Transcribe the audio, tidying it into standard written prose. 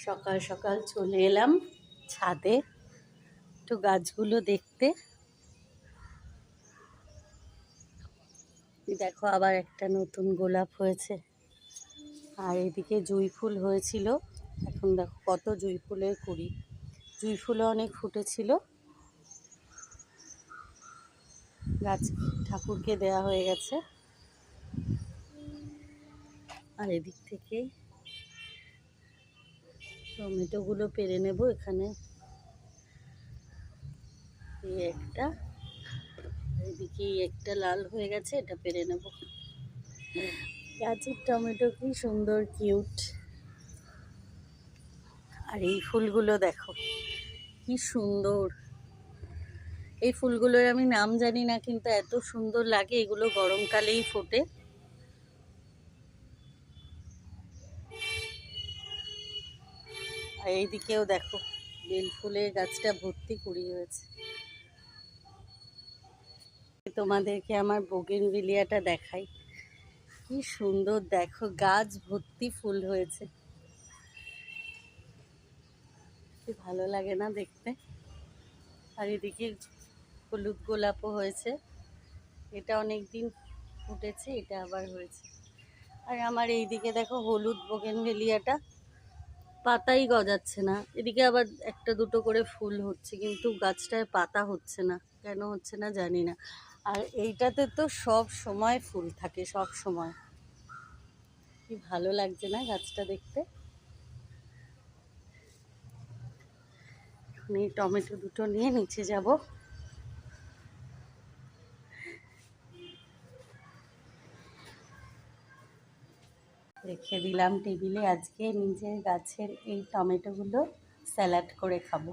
সকাল সকাল চলে এলাম ছাদে একটু গাছগুলো দেখতে। দেখো আবার একটা নতুন গোলাপ হয়েছে, আর এদিকে জুঁই ফুল হয়েছিল। এখন দেখো কত জুঁই ফুলের কুড়ি, জুঁই ফুলও অনেক ফুটেছিল। গাছ ঠাকুরকে দেয়া হয়ে গেছে। আর এদিক থেকে টমেটোগুলো পেরে নেব। এখানে এই একটা, এদিকে একটা লাল হয়ে গেছে, এটা পেরে নেব। গাছের টমেটো কি সুন্দর কিউট। আর এই ফুলগুলো দেখো কি সুন্দর। এই ফুলগুলোর আমি নাম জানি না, কিন্তু এত সুন্দর লাগে। এগুলো গরমকালেই ফোটে। আর এইদিকেও দেখো বেল ফুলের গাছটা ভর্তি কুড়ি হয়েছে। তোমাদেরকে আমার বোগেনভিলিয়াটা দেখাই, কি সুন্দর দেখো, গাছ ভর্তি ফুল হয়েছে। কি ভালো লাগে না দেখতে। আর এদিকে হলুদ গোলাপও হয়েছে, এটা অনেক দিন ফুটেছে, এটা আবার হয়েছে। আর আমার এইদিকে দেখো হলুদ বোগেনভিলিয়াটা পাতাই গজাচ্ছে না। এদিকে আবার একটা দুটো করে ফুল হচ্ছে, কিন্তু গাছটায় পাতা হচ্ছে না, কেন হচ্ছে না জানি না। আর এইটাতে তো সব সময় ফুল থাকে, সব সময়। কি ভালো লাগছে না গাছটা দেখতে। আমি টমেটো দুটো নিয়ে নিচে যাব। রেখে দিলাম টেবিলে। আজকে নিজের গাছের এই টমেটোগুলো স্যালাড করে খাবো।